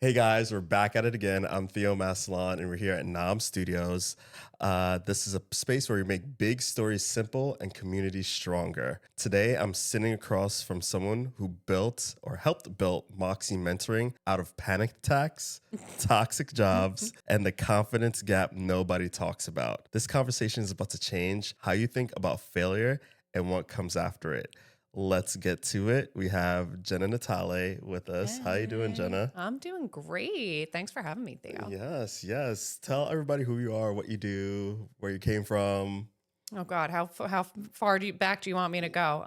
Hey guys, we're back at it again. I'm Theo Massalon, and we're here at NOM Studios. This is a space where we make big stories simple and communities stronger. Today, I'm sitting across from someone who built or helped build Moxie Mentoring out of panic attacks, toxic jobs, and the confidence gap nobody talks about. This conversation is about to change how you think about failure and what comes after it. Let's get to it. We have Jenna Natalie with us. How you doing, Jenna? I'm doing great. Thanks for having me, Theo. Yes. Tell everybody who you are, what you do, where you came from. Oh God, how far back do you want me to go?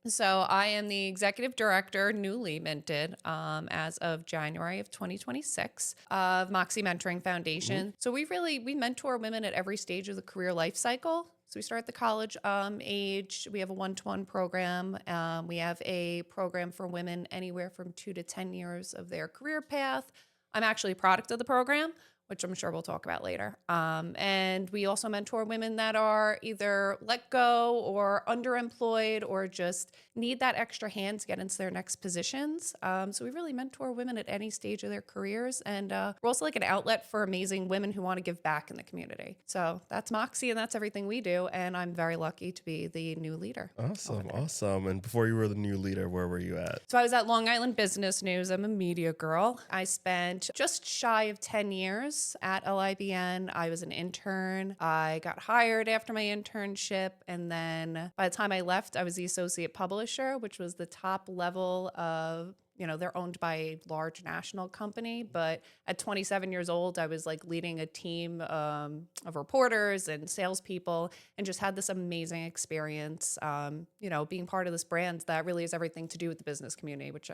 So I am the executive director, newly minted, as of January of 2026 of Moxie Mentoring Foundation. So we mentor women at every stage of the career life cycle. So we start at the college age. We have a 1-to-1 program. We have a program for women anywhere from 2 to 10 years of their career path. I'm actually a product of the program, which I'm sure we'll talk about later. And we also mentor women that are either let go or underemployed or just need that extra hand to get into their next positions. So we really mentor women at any stage of their careers. And we're also like an outlet for amazing women who want to give back in the community. So that's Moxie and that's everything we do. And I'm very lucky to be the new leader. Awesome. And before you were the new leader, where were you at? So I was at Long Island Business News. I'm a media girl. I spent just shy of 10 years at LIBN. I was an intern. I got hired after my internship. And then by the time I left, I was the associate publisher, which was the top level of, they're owned by a large national company. But at 27 years old, I was like leading a team of reporters and salespeople and just had this amazing experience, being part of this brand that really has everything to do with the business community, which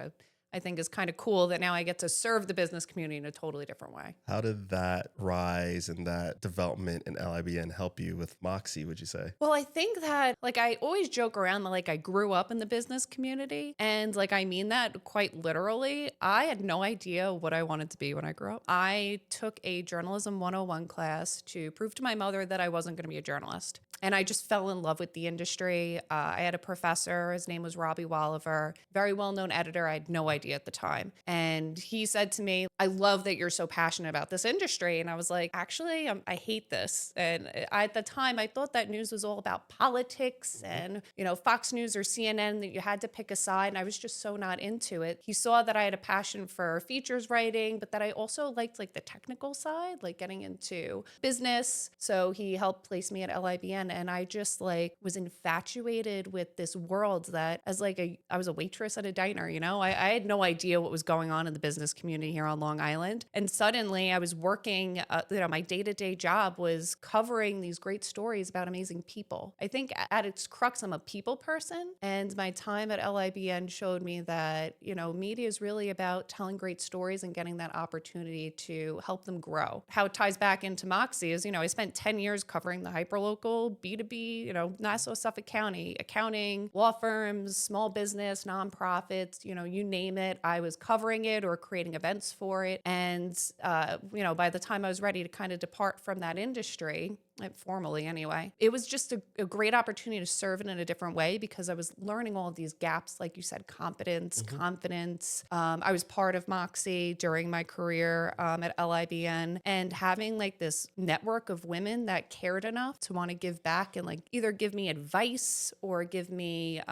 I think is kind of cool that now I get to serve the business community in a totally different way. How did that rise and that development in LIBN help you with Moxie, would you say? Well, I think that I always joke around that I grew up in the business community, and I mean that quite literally. I had no idea what I wanted to be when I grew up. I took a journalism 101 class to prove to my mother that I wasn't going to be a journalist. And I just fell in love with the industry. I had a professor, his name was Robbie Walliver, very well-known editor. I had no idea at the time. And he said to me, I love that you're so passionate about this industry. And I was like, actually, I hate this. And at the time, I thought that news was all about politics and, Fox News or CNN, that you had to pick a side. And I was just so not into it. He saw that I had a passion for features writing, but that I also liked the technical side, getting into business. So he helped place me at LIBN. And I just was infatuated with this world that as I was a waitress at a diner, I had no idea what was going on in the business community here on Long Island. And suddenly I was working, my day-to-day job was covering these great stories about amazing people. I think at its crux, I'm a people person. And my time at LIBN showed me that, media is really about telling great stories and getting that opportunity to help them grow. How it ties back into Moxie is, I spent 10 years covering the hyperlocal, B2B, Nassau, Suffolk County, accounting, law firms, small business, nonprofits, you name it. I was covering it or creating events for it. And, by the time I was ready to kind of depart from that industry, formally anyway, it was just a great opportunity to serve it in a different way because I was learning all of these gaps, like you said, competence, confidence. I was part of Moxie during my career at LIBN and having this network of women that cared enough to want to give back and either give me advice or give me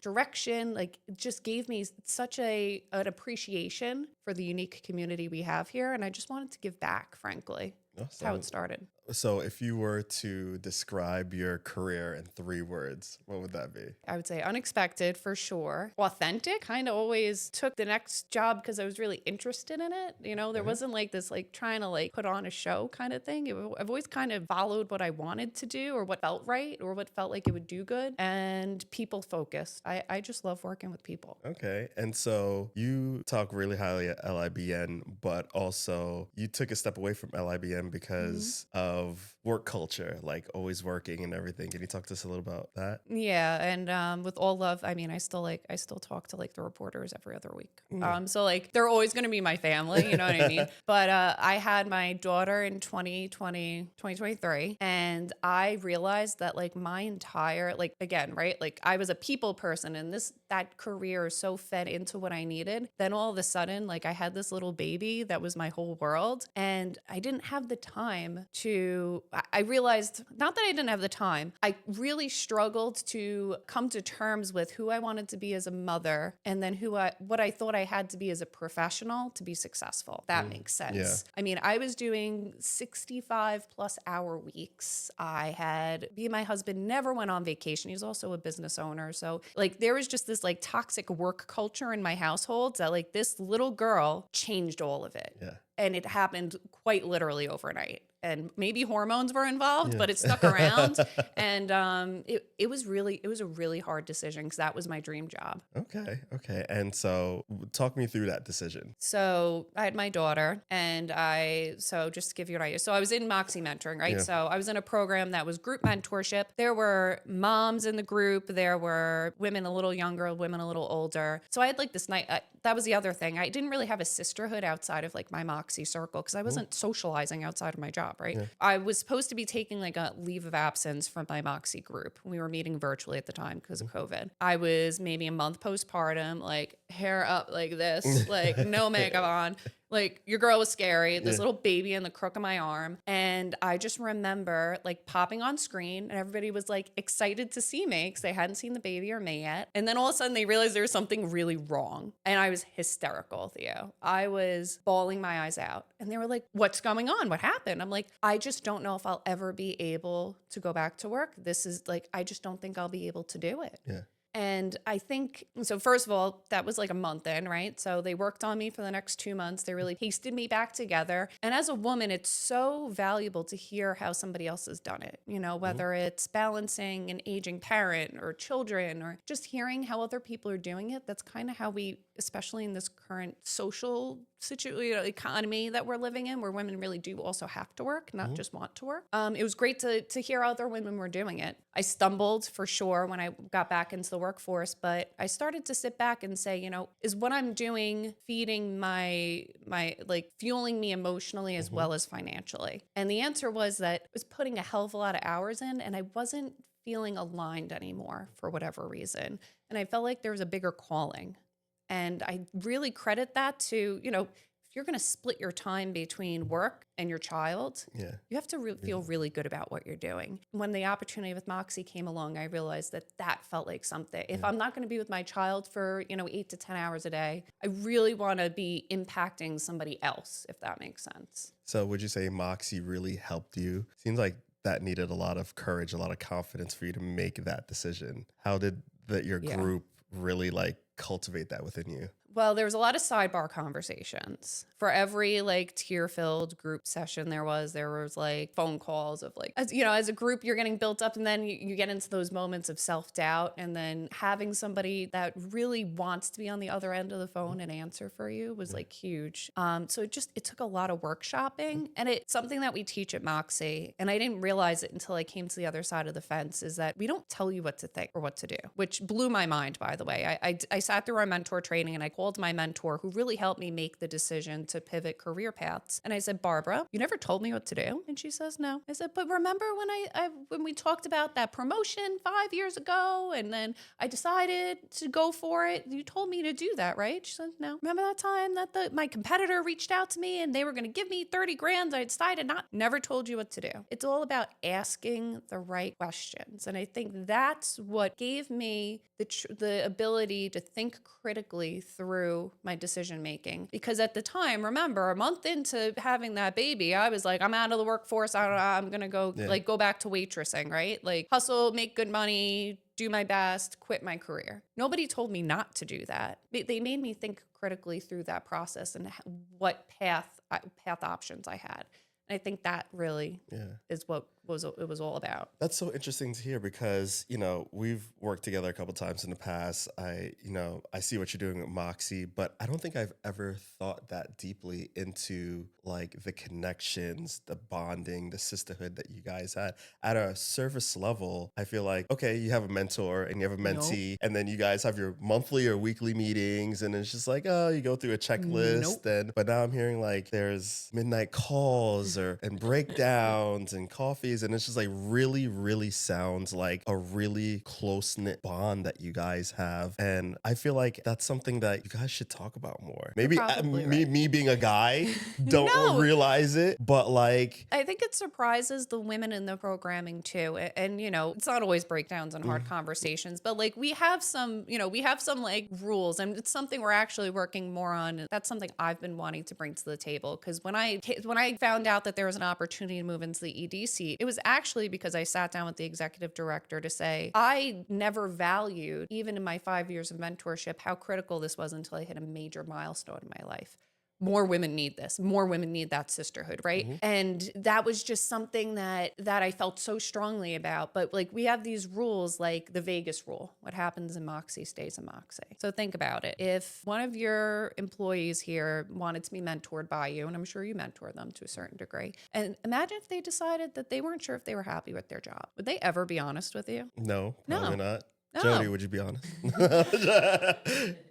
direction. It just gave me such an appreciation for the unique community we have here. And I just wanted to give back, frankly. That's how it started. So if you were to describe your career in 3 words, what would that be? I would say unexpected for sure. Authentic, kind of always took the next job because I was really interested in it. There wasn't this trying to put on a show kind of thing. I've always kind of followed what I wanted to do or what felt right or what felt like it would do good, and people focused. I just love working with people. Okay. And so you talk really highly at LIBN, but also you took a step away from LIBN because of work culture, like always working and everything. Can you talk to us a little about that? Yeah, and with all love, I mean, I still talk to like the reporters every other week. So like they're always going to be my family, you know what I mean? But I had my daughter in 2023, and I realized that like my entire, like again, right? Like I was a people person, and that career so fed into what I needed. Then all of a sudden, like I had this little baby that was my whole world, and I didn't have the time to, I realized, not that I didn't have the time, I really struggled to come to terms with who I wanted to be as a mother, and then what I thought I had to be as a professional to be successful. That makes sense. Yeah. I mean, I was doing 65 plus hour weeks. Me and my husband never went on vacation. He's also a business owner. So like there was just this like toxic work culture in my household that like this little girl changed all of it. Yeah. And it happened quite literally overnight. And maybe hormones were involved, but it stuck around. And it was a really hard decision because that was my dream job. Okay. And so talk me through that decision. So I had my daughter, and so just to give you an idea, so I was in Moxie Mentoring, right? Yeah. So I was in a program that was group mentorship. There were moms in the group. There were women a little younger, women a little older. So I had like this night, that was the other thing. I didn't really have a sisterhood outside of like my Moxie circle because I wasn't socializing outside of my job, right? Yeah. I was supposed to be taking like a leave of absence from my Moxie group. We were meeting virtually at the time because of COVID. I was maybe a month postpartum, like hair up like this, like no makeup on. Like your girl was scary, this little baby in the crook of my arm. And I just remember like popping on screen, and everybody was like excited to see me because they hadn't seen the baby or me yet. And then all of a sudden they realized there was something really wrong. And I was hysterical, Theo. I was bawling my eyes out. And they were like, what's going on? What happened? I'm like, I just don't know if I'll ever be able to go back to work. This is like, I just don't think I'll be able to do it. Yeah. And I think, so first of all, that was like a month in, right? So they worked on me for the next 2 months. They really pasted me back together. And as a woman, it's so valuable to hear how somebody else has done it, you know, whether it's balancing an aging parent or children or just hearing how other people are doing it. That's kind of how we, especially in this current social economy that we're living in, where women really do also have to work, not just want to work. It was great to hear other women were doing it. I stumbled for sure when I got back into the workforce, but I started to sit back and say, you know, is what I'm doing feeding my like fueling me emotionally as well as financially? And the answer was that it was putting a hell of a lot of hours in, and I wasn't feeling aligned anymore for whatever reason. And I felt like there was a bigger calling. And I really credit that to, you know, if you're going to split your time between work and your child, you have to feel really good about what you're doing. When the opportunity with Moxie came along, I realized that felt like something. If I'm not going to be with my child for, 8 to 10 hours a day, I really want to be impacting somebody else, if that makes sense. So would you say Moxie really helped you? Seems like that needed a lot of courage, a lot of confidence for you to make that decision. How did your group really like cultivate that within you? Well, there was a lot of sidebar conversations. For every like tear-filled group session there was like phone calls of like, as a group, you're getting built up, and then you get into those moments of self-doubt, and then having somebody that really wants to be on the other end of the phone and answer for you was like huge. So it took a lot of workshopping, and it's something that we teach at Moxie. And I didn't realize it until I came to the other side of the fence, is that we don't tell you what to think or what to do, which blew my mind, by the way. I sat through our mentor training, and I called my mentor, who really helped me make the decision to pivot career paths. And I said, Barbara, you never told me what to do. And she says, no. I said, but remember when we talked about that promotion 5 years ago, and then I decided to go for it? You told me to do that, right? She said, no. Remember that time that my competitor reached out to me and they were going to give me 30 grand? I decided not. Never told you what to do. It's all about asking the right questions. And I think that's what gave me the ability to think critically through my decision making. Because at the time, remember, a month into having that baby, I was like, I'm out of the workforce. I'm going to go go back to waitressing, right? Like hustle, make good money, do my best, quit my career. Nobody told me not to do that. They made me think critically through that process and what path options I had. And I think that really is what it was all about. That's so interesting to hear because, we've worked together a couple times in the past. I see what you're doing with Moxie, but I don't think I've ever thought that deeply into like the connections, the bonding, the sisterhood that you guys had. At a surface level, I feel like, okay, you have a mentor and you have a Nope. mentee, and then you guys have your monthly or weekly meetings, and it's just like, oh, you go through a checklist. Nope. But now I'm hearing like there's midnight calls and breakdowns and coffees, and it's just like really, really sounds like a really close-knit bond that you guys have. And I feel like that's something that you guys should talk about more. Maybe probably me, right. me being a guy don't No. realize it, but like, I think it surprises the women in the programming too. And, it's not always breakdowns and hard conversations, but like we have some like rules, and it's something we're actually working more on. That's something I've been wanting to bring to the table. Because when I found out that there was an opportunity to move into the ED seat, it was actually because I sat down with the executive director to say, I never valued, even in my 5 years of mentorship, how critical this was until I hit a major milestone in my life. More women need this. More women need that sisterhood, right? And that was just something that I felt so strongly about. But like we have these rules, like the Vegas rule. What happens in Moxie stays in Moxie. So think about it. If one of your employees here wanted to be mentored by you, and I'm sure you mentor them to a certain degree, and imagine if they decided that they weren't sure if they were happy with their job. Would they ever be honest with you? no, probably not. No. Jody, would you be honest?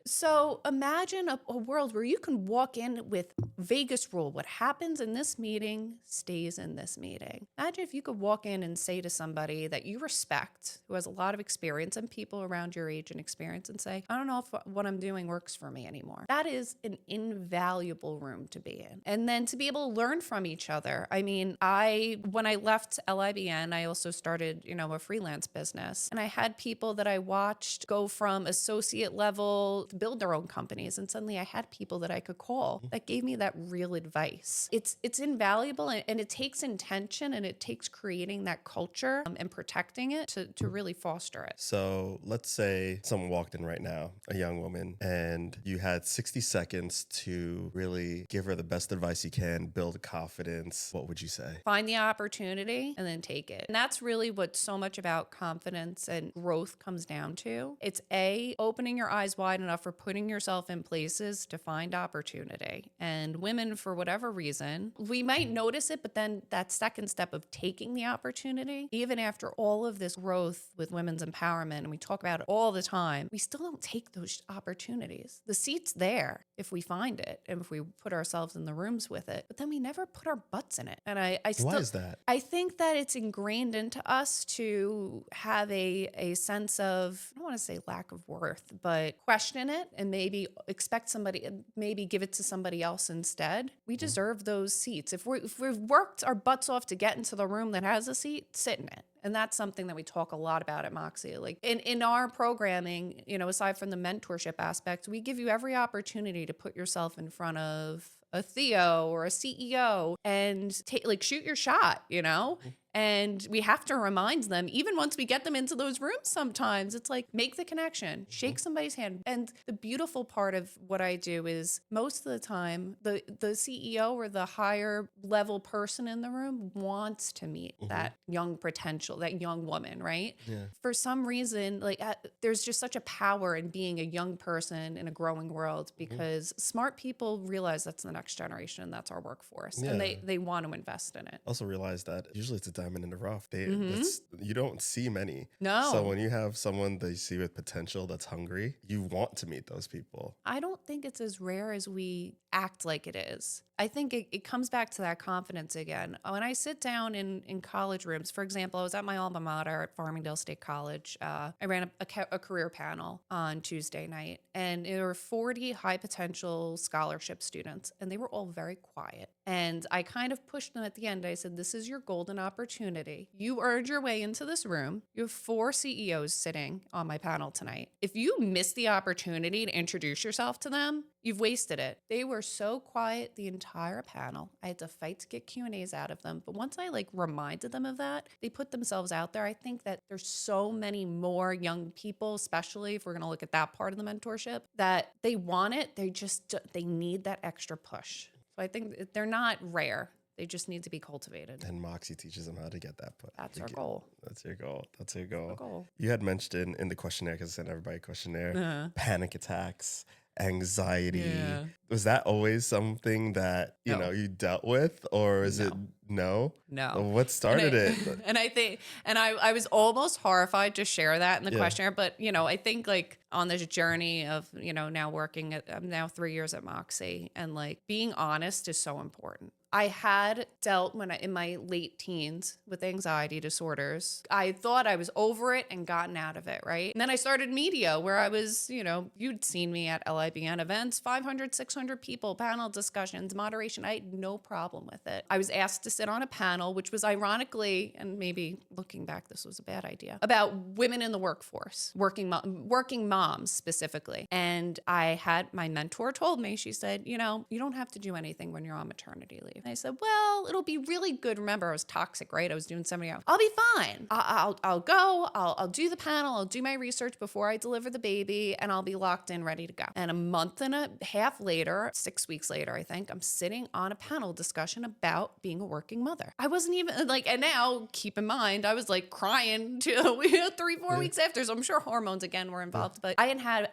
So imagine a world where you can walk in with Vegas rule. What happens in this meeting stays in this meeting. Imagine if you could walk in and say to somebody that you respect, who has a lot of experience, and people around your age and experience, and say, I don't know if what I'm doing works for me anymore. That is an invaluable room to be in. And then to be able to learn from each other. I mean, when I left LIBN, I also started, a freelance business. And I had people that I watched go from associate level to build their own companies. And suddenly I had people that I could call that gave me that real advice. It's invaluable, and it takes intention, and it takes creating that culture and protecting it to really foster it. So let's say someone walked in right now, a young woman, and you had 60 seconds to really give her the best advice you can, build confidence. What would you say? Find the opportunity and then take it. And that's really what so much about confidence and growth comes down to. It's opening your eyes wide enough for putting yourself in places to find opportunity. And women, for whatever reason, we might notice it, but then that second step of taking the opportunity, even after all of this growth with women's empowerment, and we talk about it all the time, we still don't take those opportunities. The seat's there if we find it and if we put ourselves in the rooms with it, but then we never put our butts in it. And I still, why is that? I think that it's ingrained into us to have a sense of, I don't want to say lack of worth, but question it and maybe expect somebody, maybe give it to somebody else instead. We deserve those seats. If we've worked our butts off to get into the room that has a seat, sit in it. And that's something that we talk a lot about at Moxie. Like in our programming, aside from the mentorship aspect, we give you every opportunity to put yourself in front of a Theo or a CEO and shoot your shot, And we have to remind them, even once we get them into those rooms, sometimes it's like, make the connection, shake somebody's hand. And the beautiful part of what I do is most of the time, the CEO or the higher level person in the room wants to meet that young potential, that young woman, right? Yeah. For some reason, there's just such a power in being a young person in a growing world because smart people realize that's the next generation and that's our workforce. Yeah. And they want to invest in it. Also realize that usually it's a diamond in the rough. You don't see many. No. So when you have someone that you see with potential that's hungry, you want to meet those people. I don't think it's as rare as we act like it is. I think it comes back to that confidence again. When I sit down in college rooms, for example, I was at my alma mater at Farmingdale State College. I ran a career panel on Tuesday night, and there were 40 high potential scholarship students, and they were all very quiet. And I kind of pushed them at the end. I said, this is your golden opportunity. You earned your way into this room. You have 4 CEOs sitting on my panel tonight. If you miss the opportunity to introduce yourself to them, you've wasted it. They were so quiet the entire panel. I had to fight to get Q&As out of them. But once I reminded them of that, they put themselves out there. I think that there's so many more young people, especially if we're going to look at that part of the mentorship, that they want it. They need that extra push. So I think they're not rare. They just need to be cultivated. And Moxie teaches them how to get that. That's our goal. That's your goal. That's your goal. That's our goal. You had mentioned in the questionnaire, because I sent everybody a questionnaire, panic attacks, anxiety. Yeah. Was that always something that, you No. know, you dealt with, or is it no? No. What started it? And I think, and I was almost horrified to share that in the questionnaire, but, you know, I think like on this journey of, you know, now working at, I'm now 3 years at Moxie, and like being honest is so important. I had dealt in my late teens with anxiety disorders. I thought I was over it and gotten out of it, right? And then I started media, where I was, you know, you'd seen me at LIBN events, 500, 600 people, panel discussions, moderation. I had no problem with it. I was asked to sit on a panel, which was ironically, and maybe looking back, this was a bad idea, about women in the workforce, working moms specifically. And I had, my mentor told me, she said, you know, you don't have to do anything when you're on maternity leave. And I said, well, it'll be really good. Remember, I was toxic, right? I was doing 70 hours. I'll be fine. I'll go. I'll do the panel. I'll do my research before I deliver the baby, and I'll be locked in, ready to go. And a month and a half later, 6 weeks later, I think, I'm sitting on a panel discussion about being a working mother. I wasn't even like, and now keep in mind, I was like crying 3-4 weeks after. So I'm sure hormones again were involved, but I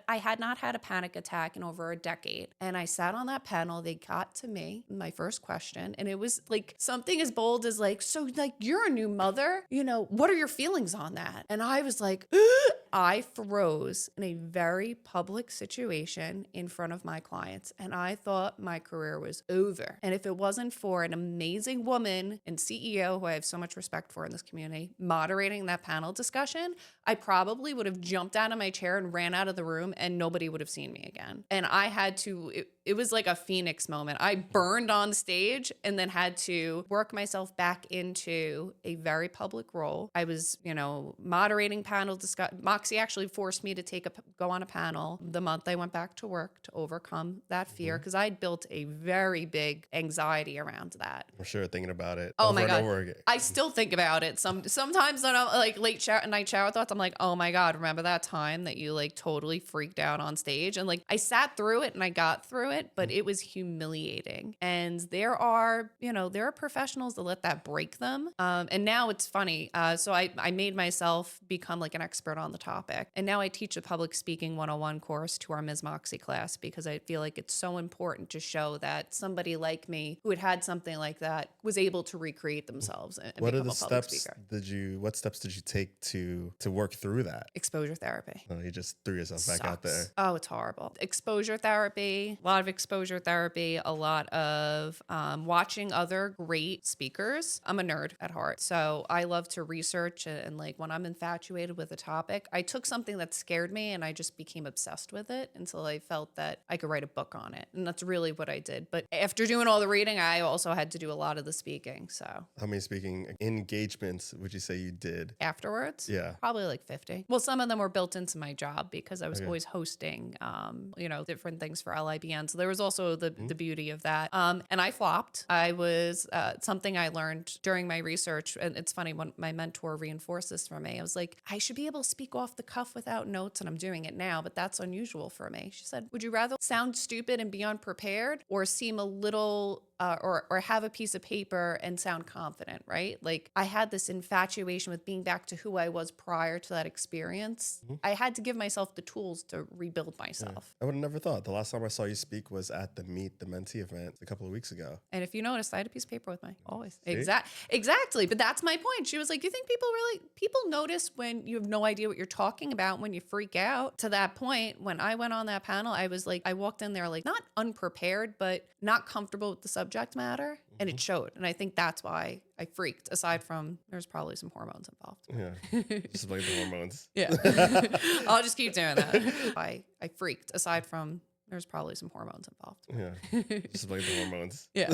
had not had a panic attack in over a decade. And I sat on that panel. They got to me, my first question, and it was like something as bold as like, so like you're a new mother, you know, what are your feelings on that? And I was like, I froze in a very public situation in front of my clients. And I thought my career was over. And if it wasn't for an amazing woman and CEO who I have so much respect for in this community moderating that panel discussion, I probably would have jumped out of my chair and ran out of the room, and nobody would have seen me again. And I had to, it was like a phoenix moment. I burned on stage and then had to work myself back into a very public role. I was, you know, moderating panel discussion. Moxie actually forced me to go on a panel the month I went back to work to overcome that fear, because I'd built a very big anxiety around that. I'm sure thinking about it Oh over my and God. over again. I still think about it. Sometimes when I'm like night shower thoughts, I'm like, oh my God, remember that time that you like totally freaked out on stage? And like I sat through it and I got through it, but it was humiliating. And there are professionals that let that break them. And now it's funny. So I made myself become like an expert on the topic. And now I teach a public speaking 101 course to our Ms. Moxie class, because I feel like it's so important to show that somebody like me who had something like that was able to recreate themselves and What are become the a public steps speaker. what steps did you take to work through that? Exposure therapy. Oh, you just threw yourself back out there. Oh, it's horrible. Exposure therapy, a lot of exposure therapy, a lot of watching other great speakers. I'm a nerd at heart, so I love to research, and like when I'm infatuated with a topic, I took something that scared me and I just became obsessed with it until I felt that I could write a book on it. And that's really what I did. But after doing all the reading, I also had to do a lot of the speaking. So How many speaking engagements would you say you did? afterwards, Yeah. probably like 50. Well, some of them were built into my job because I was always hosting, different things for LIBN. So there was also the beauty of that. And I flopped. I was something I learned during my research. And it's funny, when my mentor reinforced this for me, I was like, I should be able to speak off the cuff without notes. And I'm doing it now, but that's unusual for me. She said, would you rather sound stupid and be unprepared, or seem a little or have a piece of paper and sound confident, right? Like I had this infatuation with being back to who I was prior to that experience. I had to give myself the tools to rebuild myself. I would have never thought. The last time I saw you speak was at the Meet the Mentee event a couple of weeks ago. And if you noticed, I had a piece of paper with me, always. See? Exactly. But that's my point. She was like, you think people notice when you have no idea what you're talking about, when you freak out? To that point, when I went on that panel, I was like, I walked in there like not unprepared, but not comfortable with the subject matter. And it showed. And I think that's why I freaked, aside from there's probably some hormones involved. Yeah. Just like the hormones. Yeah. I'll just keep doing that. I freaked, aside from there's probably some hormones involved. Yeah. Just like the hormones. Yeah.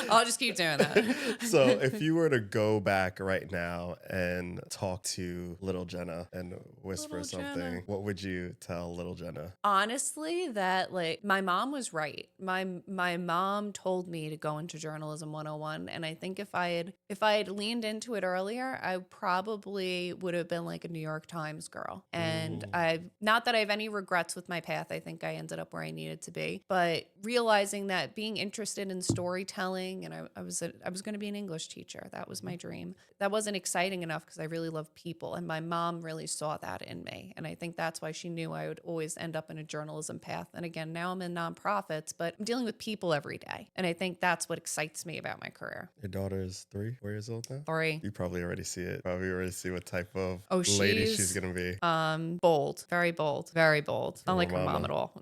I'll just keep doing that. So if you were to go back right now and talk to little Jenna and whisper Little something, Jenna. what would you tell little Jenna? Honestly, that like my mom was right. My mom told me to go into journalism 101, and I think if I had leaned into it earlier, I probably would have been like a New York Times girl. And not that I have any regrets with my path. I think I ended ended up where I needed to be. But realizing that being interested in storytelling, and I was going to be an English teacher. That was my dream. That wasn't exciting enough because I really love people. And my mom really saw that in me. And I think that's why she knew I would always end up in a journalism path. And again, now I'm in nonprofits, but I'm dealing with people every day. And I think that's what excites me about my career. Your daughter is 3, 4 years old now? 3. You probably already see it. Probably already see what type of Oh, lady she's going to be. Bold, very bold, very bold. Not like her mom at all.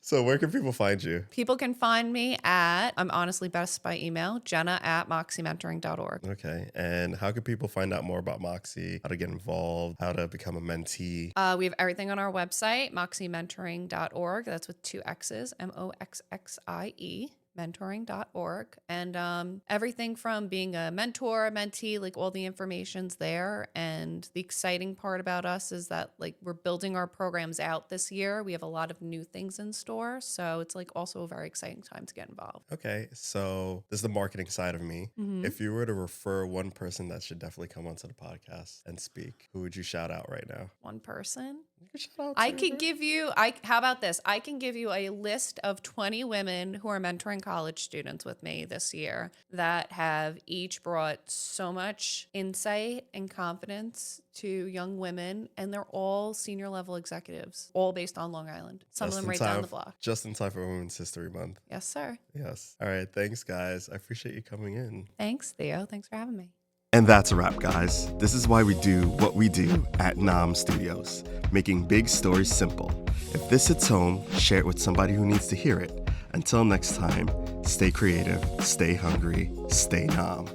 So where can people find you? People can find me I'm honestly best by email, jenna@moxiementoring.org. Okay. And how can people find out more about Moxie, how to get involved, how to become a mentee? We have everything on our website, moxiementoring.org. That's with 2 X's, MOXXIE. mentoring.org, and everything from being a mentor, mentee, like all the information's there. And the exciting part about us is that like we're building our programs out this year. We have a lot of new things in store, so it's like also a very exciting time to get involved. Okay, so this is the marketing side of me. If you were to refer one person that should definitely come onto the podcast and speak, who would you shout out right now? One person? You can shout out I could give you, how about this? I can give you a list of 20 women who are mentoring college students with me this year that have each brought so much insight and confidence to young women, and they're all senior level executives, all based on Long Island. Some of them right down the block. Just in time for Women's History Month. Yes, sir. Yes. All right. Thanks, guys. I appreciate you coming in. Thanks, Theo. Thanks for having me. And that's a wrap, guys. This is why we do what we do at NOM Studios, making big stories simple. If this hits home, share it with somebody who needs to hear it. Until next time, stay creative, stay hungry, stay NOM.